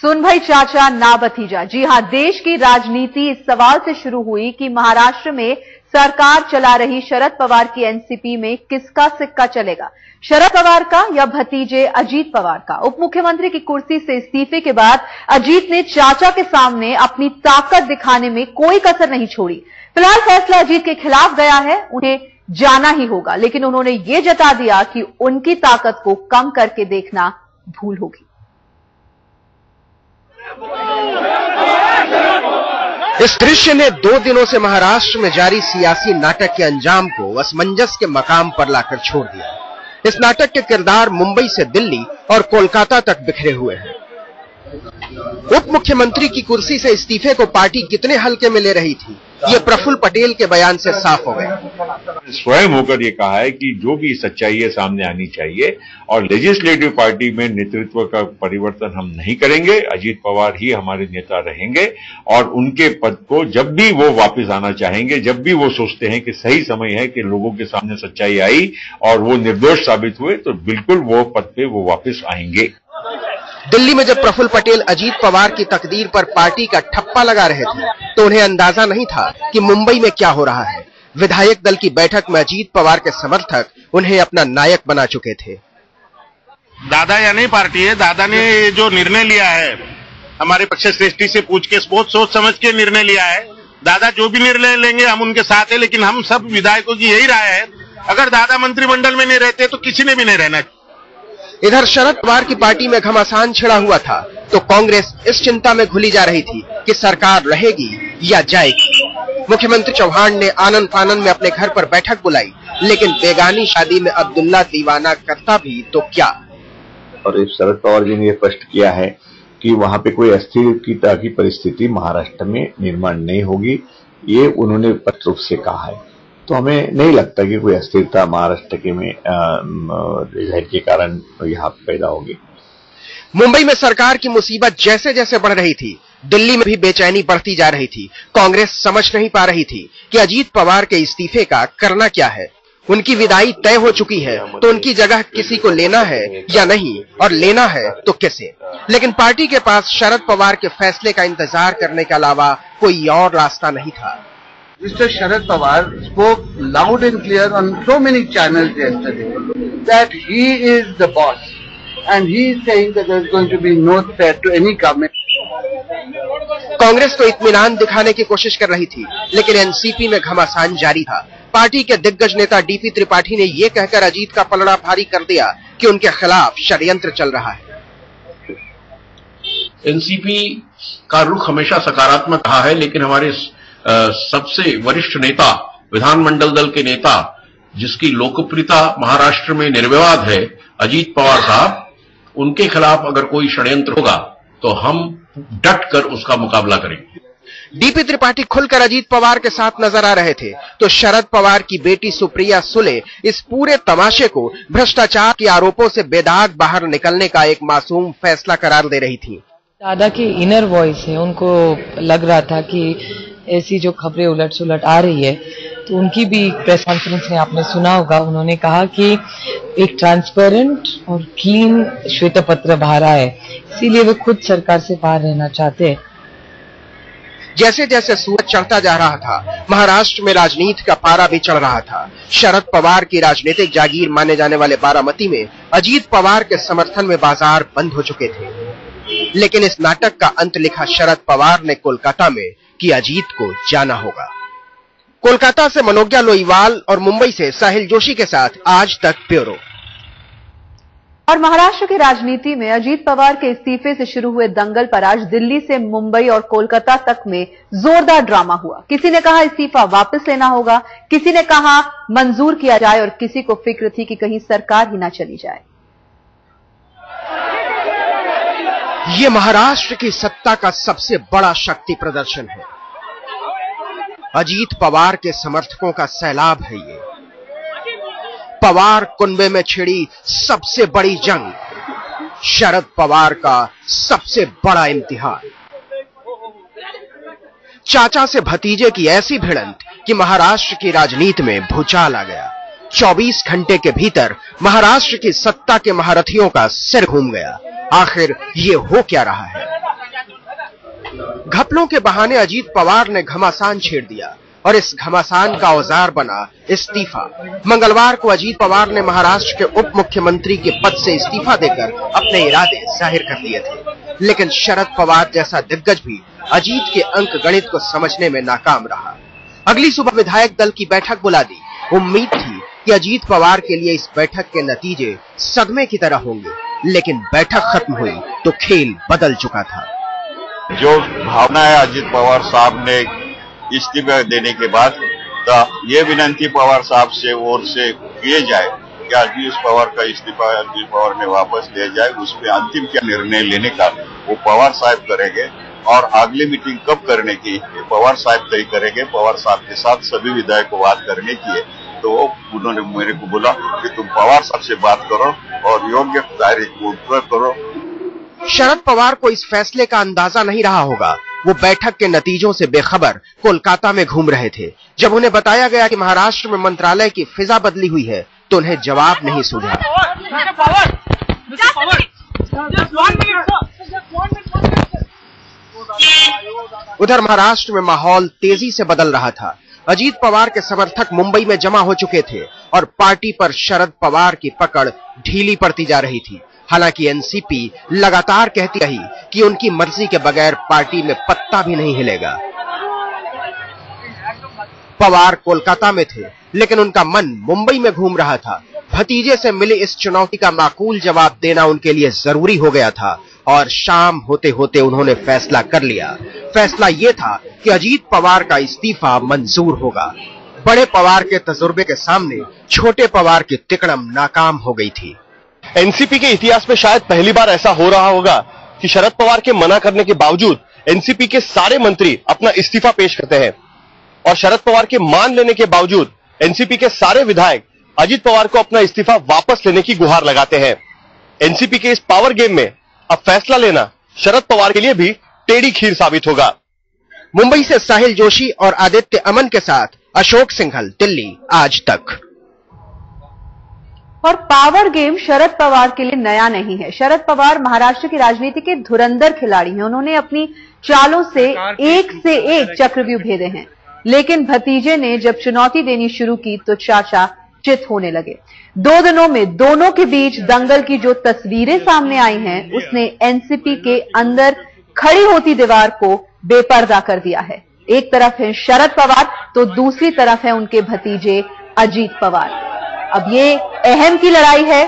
सुन भाई चाचा ना भतीजा। जी हां, देश की राजनीति इस सवाल से शुरू हुई कि महाराष्ट्र में सरकार चला रही शरद पवार की एनसीपी में किसका सिक्का चलेगा, शरद पवार का या भतीजे अजीत पवार का। उप मुख्यमंत्री की कुर्सी से इस्तीफे के बाद अजीत ने चाचा के सामने अपनी ताकत दिखाने में कोई कसर नहीं छोड़ी। फिलहाल फैसला अजीत के खिलाफ गया है, उन्हें जाना ही होगा, लेकिन उन्होंने यह जता दिया कि उनकी ताकत को कम करके देखना भूल होगी। इस दृश्य ने 2 दिनों से महाराष्ट्र में जारी सियासी नाटक के अंजाम को असमंजस के मकाम पर लाकर छोड़ दिया। इस नाटक के किरदार मुंबई से दिल्ली और कोलकाता तक बिखरे हुए हैं। उप मुख्यमंत्री की कुर्सी से इस्तीफे को पार्टी कितने हल्के में ले रही थी, ये प्रफुल्ल पटेल के बयान से साफ हो गया। स्वयं होकर ये कहा है कि जो भी सच्चाई है सामने आनी चाहिए और लेजिस्लेटिव पार्टी में नेतृत्व का परिवर्तन हम नहीं करेंगे। अजीत पवार ही हमारे नेता रहेंगे और उनके पद को जब भी वो वापस आना चाहेंगे, जब भी वो सोचते हैं कि सही समय है कि लोगों के सामने सच्चाई आई और वो निर्दोष साबित हुए, तो बिल्कुल वो पद पे वो वापस आएंगे। दिल्ली में जब प्रफुल्ल पटेल अजीत पवार की तकदीर पर पार्टी का ठप्पा लगा रहे थे, तो उन्हें अंदाजा नहीं था कि मुंबई में क्या हो रहा है। विधायक दल की बैठक में अजीत पवार के समर्थक उन्हें अपना नायक बना चुके थे। दादा या नहीं पार्टी है, दादा ने जो निर्णय लिया है, हमारे पक्ष श्रेष्ठी से पूछ के बहुत सोच समझ के निर्णय लिया है। दादा जो भी निर्णय लेंगे हम उनके साथ है, लेकिन हम सब विधायकों की यही राय है, अगर दादा मंत्रिमंडल में नहीं रहते तो किसी ने भी नहीं रहना। इधर शरद पवार की पार्टी में घमासान छिड़ा हुआ था, तो कांग्रेस इस चिंता में घुली जा रही थी कि सरकार रहेगी या जाएगी। मुख्यमंत्री चौहान ने आनंद फानन में अपने घर पर बैठक बुलाई, लेकिन बेगानी शादी में अब्दुल्ला दीवाना करता भी तो क्या। और शरद पवार जी ने यह स्पष्ट किया है कि वहां पे कोई अस्थिरता की परिस्थिति महाराष्ट्र में निर्माण नहीं होगी, ये उन्होंने स्पष्ट रूप से कहा है। तो हमें नहीं लगता कि कोई अस्थिरता महाराष्ट्र के में रिजल्ट के कारण यहाँ पैदा होगी। मुंबई में सरकार की मुसीबत जैसे जैसे बढ़ रही थी, दिल्ली में भी बेचैनी बढ़ती जा रही थी। कांग्रेस समझ नहीं पा रही थी कि अजीत पवार के इस्तीफे का करना क्या है। उनकी विदाई तय हो चुकी है, तो उनकी जगह किसी को लेना है या नहीं, और लेना है तो किसे। लेकिन पार्टी के पास शरद पवार के फैसले का इंतजार करने के अलावा कोई और रास्ता नहीं था। Mr. Sharad Pawar spoke loud and clear on so many channels yesterday that he is the boss and he is saying that there is going to be no threat to any government. Congress तो इत्मीनान दिखाने की कोशिश कर रही थी, लेकिन NCP में घमासान जारी था। पार्टी के दिग्गज नेता डीपी त्रिपाठी ने यह कहकर अजीत का पलड़ा भारी कर दिया कि उनके खिलाफ षड्यंत्र चल रहा है। एनसीपी का रुख हमेशा सकारात्मक रहा है, लेकिन हमारे सबसे वरिष्ठ नेता, विधानमंडल दल के नेता, जिसकी लोकप्रियता महाराष्ट्र में निर्विवाद है, अजीत पवार साहब, उनके खिलाफ अगर कोई षड्यंत्र होगा तो हम डट कर उसका मुकाबला करेंगे। डीपी त्रिपाठी खुलकर अजीत पवार के साथ नजर आ रहे थे, तो शरद पवार की बेटी सुप्रिया सुले इस पूरे तमाशे को भ्रष्टाचार के आरोपों से बेदाग बाहर निकलने का एक मासूम फैसला करार दे रही थी। दादा की इनर वॉइस है, उनको लग रहा था कि ऐसी जो खबरें उलट सुलट आ रही है, तो उनकी भी प्रेस कॉन्फ्रेंस में आपने सुना होगा, उन्होंने कहा कि एक ट्रांसपेरेंट और क्लीन श्वेत पत्र बाहर आए, इसीलिए वे खुद सरकार से बाहर रहना चाहते हैं। जैसे जैसे सूरज चढ़ता जा रहा था, महाराष्ट्र में राजनीति का पारा भी चढ़ रहा था। शरद पवार की राजनीतिक जागीर माने जाने वाले बारामती में अजीत पवार के समर्थन में बाजार बंद हो चुके थे, लेकिन इस नाटक का अंत लिखा शरद पवार ने कोलकाता में कि अजीत को जाना होगा। कोलकाता से मनोज्ञा लोईवाल और मुंबई से साहिल जोशी के साथ आज तक ब्यूरो। और महाराष्ट्र की राजनीति में अजीत पवार के इस्तीफे से शुरू हुए दंगल पर आज दिल्ली से मुंबई और कोलकाता तक में जोरदार ड्रामा हुआ। किसी ने कहा इस्तीफा वापस लेना होगा, किसी ने कहा मंजूर किया जाए, और किसी को फिक्र थी कि कहीं सरकार ही ना चली जाए। ये महाराष्ट्र की सत्ता का सबसे बड़ा शक्ति प्रदर्शन है। अजीत पवार के समर्थकों का सैलाब है ये। पवार कुनबे में छिड़ी सबसे बड़ी जंग, शरद पवार का सबसे बड़ा इम्तिहान। चाचा से भतीजे की ऐसी भिड़ंत कि महाराष्ट्र की राजनीति में भूचाल आ गया। 24 घंटे के भीतर महाराष्ट्र की सत्ता के महारथियों का सिर घूम गया। आखिर ये हो क्या रहा है? घपलों के बहाने अजीत पवार ने घमासान छेड़ दिया और इस घमासान का औजार बना इस्तीफा। मंगलवार को अजीत पवार ने महाराष्ट्र के उप मुख्यमंत्री के पद से इस्तीफा देकर अपने इरादे जाहिर कर दिए थे, लेकिन शरद पवार जैसा दिग्गज भी अजीत के अंक गणित को समझने में नाकाम रहा। अगली सुबह विधायक दल की बैठक बुला दी। उम्मीद थी कि अजीत पवार के लिए इस बैठक के नतीजे सदमे की तरह होंगे, लेकिन बैठक खत्म हुई तो खेल बदल चुका था। जो भावना है अजीत पवार साहब ने इस्तीफा देने के बाद ये विनंती पवार साहब से ओर से किए जाए कि अजीत पवार का इस्तीफा अजीत पवार ने वापस लिया जाए। उस पर अंतिम क्या निर्णय लेने का वो पवार साहब करेंगे और अगली मीटिंग कब करने की पवार साहब तय करेंगे। पवार साहब के साथ सभी विधायक को बात करने की है, तो उन्होंने मेरे को बोला कि तुम पवार साहब से बात करो और योग्य तारीख को पूरा करो। शरद पवार को इस फैसले का अंदाजा नहीं रहा होगा। वो बैठक के नतीजों से बेखबर कोलकाता में घूम रहे थे। जब उन्हें बताया गया कि महाराष्ट्र में मंत्रालय की फिजा बदली हुई है तो उन्हें जवाब नहीं सूझा। उधर महाराष्ट्र में माहौल तेजी से बदल रहा था। अजीत पवार के समर्थक मुंबई में जमा हो चुके थे और पार्टी पर शरद पवार की पकड़ ढीली पड़ती जा रही थी। हालांकि एनसीपी लगातार कहती रही कि उनकी मर्जी के बगैर पार्टी में पत्ता भी नहीं हिलेगा। पवार कोलकाता में थे, लेकिन उनका मन मुंबई में घूम रहा था। भतीजे से मिली इस चुनौती का माकूल जवाब देना उनके लिए जरूरी हो गया था और शाम होते होते उन्होंने फैसला कर लिया। फैसला यह था कि अजीत पवार का इस्तीफा मंजूर होगा। बड़े पवार के तजुर्बे के सामने छोटे पवार की तिकड़म नाकाम हो गई थी। एनसीपी के इतिहास में शायद पहली बार ऐसा हो रहा होगा कि शरद पवार के मना करने के बावजूद एनसीपी के सारे मंत्री अपना इस्तीफा पेश करते हैं और शरद पवार के मान लेने के बावजूद एनसीपी के सारे विधायक अजीत पवार को अपना इस्तीफा वापस लेने की गुहार लगाते हैं। एनसीपी के इस पावर गेम में अब फैसला लेना शरद पवार के लिए भी टेढ़ी खीर साबित होगा। मुंबई से साहिल जोशी और आदित्य अमन के साथ अशोक सिंघल, दिल्ली आज तक। और पावर गेम शरद पवार के लिए नया नहीं है। शरद पवार महाराष्ट्र की राजनीति के धुरंधर खिलाड़ी हैं। उन्होंने अपनी चालों से एक चक्रव्यूह भेदे हैं, लेकिन भतीजे ने जब चुनौती देनी शुरू की तो चाचा चित होने लगे। 2 दिनों में दोनों के बीच दंगल की जो तस्वीरें सामने आई हैं, उसने एनसीपी के अंदर खड़ी होती दीवार को बेपर्दा कर दिया है। एक तरफ है शरद पवार तो दूसरी तरफ है उनके भतीजे अजीत पवार। अब ये अहम की लड़ाई है,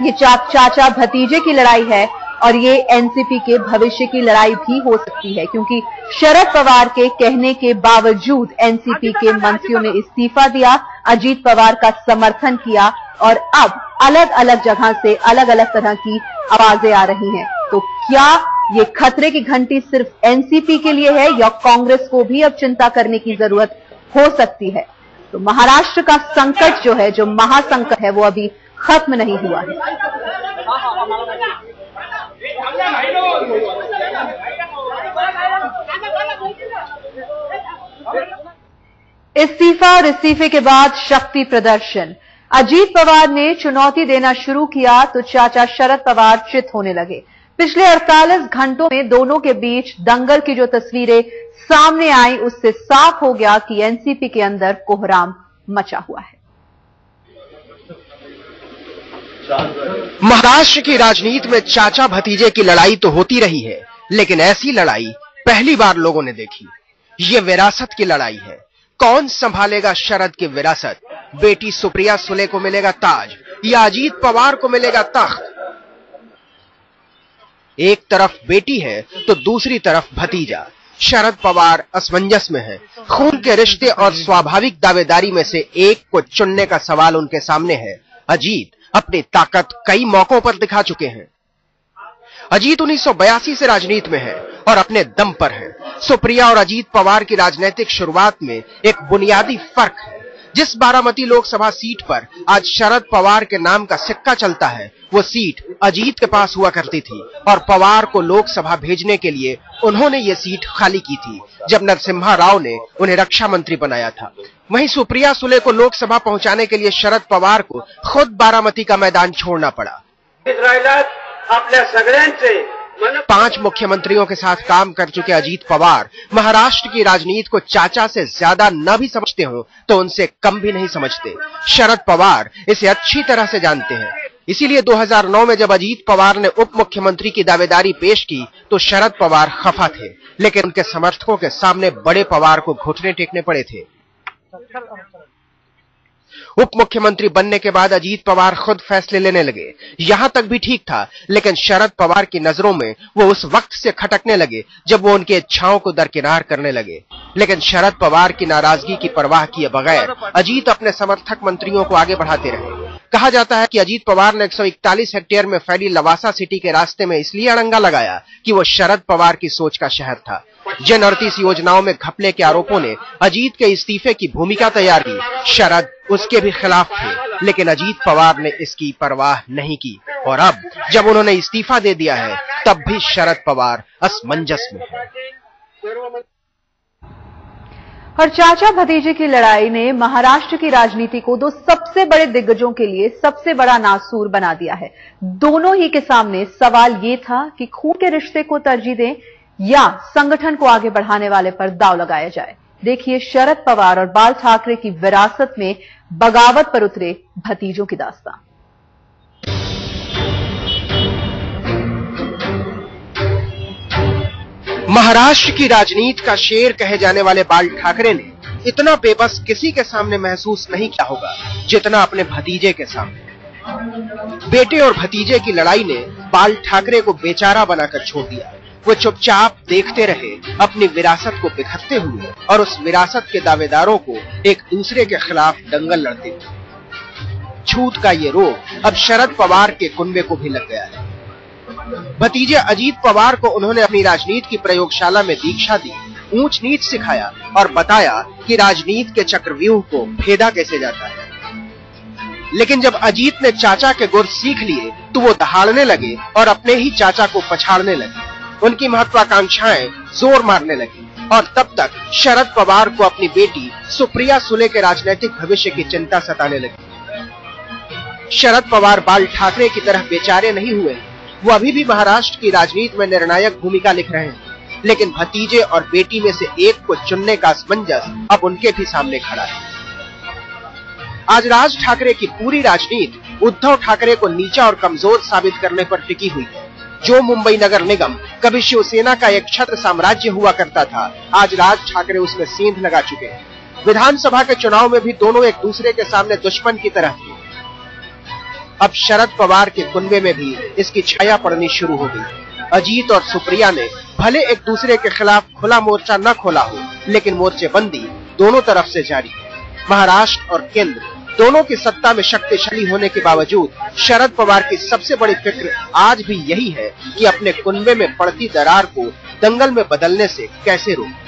ये चाचा भतीजे की लड़ाई है और ये एनसीपी के भविष्य की लड़ाई भी हो सकती है, क्योंकि शरद पवार के कहने के बावजूद एनसीपी के मंत्रियों ने इस्तीफा दिया, अजीत पवार का समर्थन किया और अब अलग अलग जगह से अलग अलग तरह की आवाजें आ रही हैं। तो क्या ये खतरे की घंटी सिर्फ एनसीपी के लिए है या कांग्रेस को भी अब चिंता करने की जरूरत हो सकती है? तो महाराष्ट्र का संकट जो है, जो महासंकट है, वो अभी खत्म नहीं हुआ है। इस्तीफा और इस्तीफे के बाद शक्ति प्रदर्शन। अजीत पवार ने चुनौती देना शुरू किया तो चाचा शरद पवार चित होने लगे। पिछले 48 घंटों में दोनों के बीच दंगल की जो तस्वीरें सामने आई, उससे साफ हो गया कि एनसीपी के अंदर कोहराम मचा हुआ है। महाराष्ट्र की राजनीति में चाचा भतीजे की लड़ाई तो होती रही है, लेकिन ऐसी लड़ाई पहली बार लोगों ने देखी। ये विरासत की लड़ाई है। कौन संभालेगा शरद की विरासत? बेटी सुप्रिया सुले को मिलेगा ताज या अजीत पवार को मिलेगा तख्त? एक तरफ बेटी है तो दूसरी तरफ भतीजा। शरद पवार असमंजस में है। खून के रिश्ते और स्वाभाविक दावेदारी में से एक को चुनने का सवाल उनके सामने है। अजीत अपनी ताकत कई मौकों पर दिखा चुके हैं। अजीत 1982 से राजनीति में है और अपने दम पर है। सुप्रिया और अजीत पवार की राजनीतिक शुरुआत में एक बुनियादी फर्क है। जिस बारामती लोकसभा सीट पर आज शरद पवार के नाम का सिक्का चलता है, वो सीट अजीत के पास हुआ करती थी और पवार को लोकसभा भेजने के लिए उन्होंने ये सीट खाली की थी जब नरसिम्हा राव ने उन्हें रक्षा मंत्री बनाया था। वहीं सुप्रिया सुले को लोकसभा पहुंचाने के लिए शरद पवार को खुद बारामती का मैदान छोड़ना पड़ा। आपल्या सगळ्यांचे 5 मुख्यमंत्रियों के साथ काम कर चुके अजीत पवार महाराष्ट्र की राजनीति को चाचा से ज्यादा न भी समझते हो तो उनसे कम भी नहीं समझते। शरद पवार इसे अच्छी तरह से जानते हैं। इसीलिए 2009 में जब अजीत पवार ने उप मुख्यमंत्री की दावेदारी पेश की तो शरद पवार खफा थे, लेकिन उनके समर्थकों के सामने बड़े पवार को घुटने टेकने पड़े थे। उप मुख्यमंत्री बनने के बाद अजीत पवार खुद फैसले लेने लगे। यहां तक भी ठीक था, लेकिन शरद पवार की नजरों में वो उस वक्त से खटकने लगे जब वो उनकी इच्छाओं को दरकिनार करने लगे। लेकिन शरद पवार की नाराजगी की परवाह किए बगैर अजीत अपने समर्थक मंत्रियों को आगे बढ़ाते रहे। कहा जाता है कि अजीत पवार ने 141 हेक्टेयर में फैली लवासा सिटी के रास्ते में इसलिए अड़ंगा लगाया कि वो शरद पवार की सोच का शहर था। जिन 38 योजनाओं में घपले के आरोपों ने अजीत के इस्तीफे की भूमिका तैयार की, शरद उसके भी खिलाफ थे, लेकिन अजीत पवार ने इसकी परवाह नहीं की। और अब जब उन्होंने इस्तीफा दे दिया है तब भी शरद पवार असमंजस में है। और चाचा भतीजे की लड़ाई ने महाराष्ट्र की राजनीति को 2 सबसे बड़े दिग्गजों के लिए सबसे बड़ा नासूर बना दिया है। दोनों ही के सामने सवाल ये था कि खून के रिश्ते को तरजीह दें या संगठन को आगे बढ़ाने वाले पर दांव लगाया जाए। देखिए शरद पवार और बाल ठाकरे की विरासत में बगावत पर उतरे भतीजों की दास्तान। महाराष्ट्र की राजनीति का शेर कहे जाने वाले बाल ठाकरे ने इतना बेबस किसी के सामने महसूस नहीं किया होगा जितना अपने भतीजे के सामने। बेटे और भतीजे की लड़ाई ने बाल ठाकरे को बेचारा बनाकर छोड़ दिया। वो चुपचाप देखते रहे, अपनी विरासत को बिखरते हुए और उस विरासत के दावेदारों को एक दूसरे के खिलाफ दंगल लड़ते हुए। छूत का ये रोग अब शरद पवार के कुनबे को भी लग गया है। भतीजे अजीत पवार को उन्होंने अपनी राजनीति की प्रयोगशाला में दीक्षा दी, ऊंच नीच सिखाया और बताया कि राजनीति के चक्रव्यूह को भेदा कैसे जाता है। लेकिन जब अजीत ने चाचा के गुर सीख लिए तो वो दहाड़ने लगे और अपने ही चाचा को पछाड़ने लगे। उनकी महत्वाकांक्षाएं जोर मारने लगी और तब तक शरद पवार को अपनी बेटी सुप्रिया सुले के राजनीतिक भविष्य की चिंता सताने लगी। शरद पवार बाल ठाकरे की तरह बेचारे नहीं हुए, वो अभी भी महाराष्ट्र की राजनीति में निर्णायक भूमिका लिख रहे हैं, लेकिन भतीजे और बेटी में से एक को चुनने का असमंजस अब उनके भी सामने खड़ा है। आज राज ठाकरे की पूरी राजनीति उद्धव ठाकरे को नीचा और कमजोर साबित करने पर टिकी हुई है। जो मुंबई नगर निगम कभी शिवसेना का एक छत्र साम्राज्य हुआ करता था, आज राज ठाकरे उसमें सेंध लगा चुके हैं। विधानसभा के चुनाव में भी दोनों एक दूसरे के सामने दुश्मन की तरह थे। अब शरद पवार के कुनबे में भी इसकी छाया पड़नी शुरू हो गई। अजीत और सुप्रिया ने भले एक दूसरे के खिलाफ खुला मोर्चा न खोला हो, लेकिन मोर्चेबंदी दोनों तरफ से जारी है। महाराष्ट्र और केंद्र दोनों की सत्ता में शक्तिशाली होने के बावजूद शरद पवार की सबसे बड़ी फिक्र आज भी यही है कि अपने कुनबे में पड़ती दरार को दंगल में बदलने से कैसे रोकें।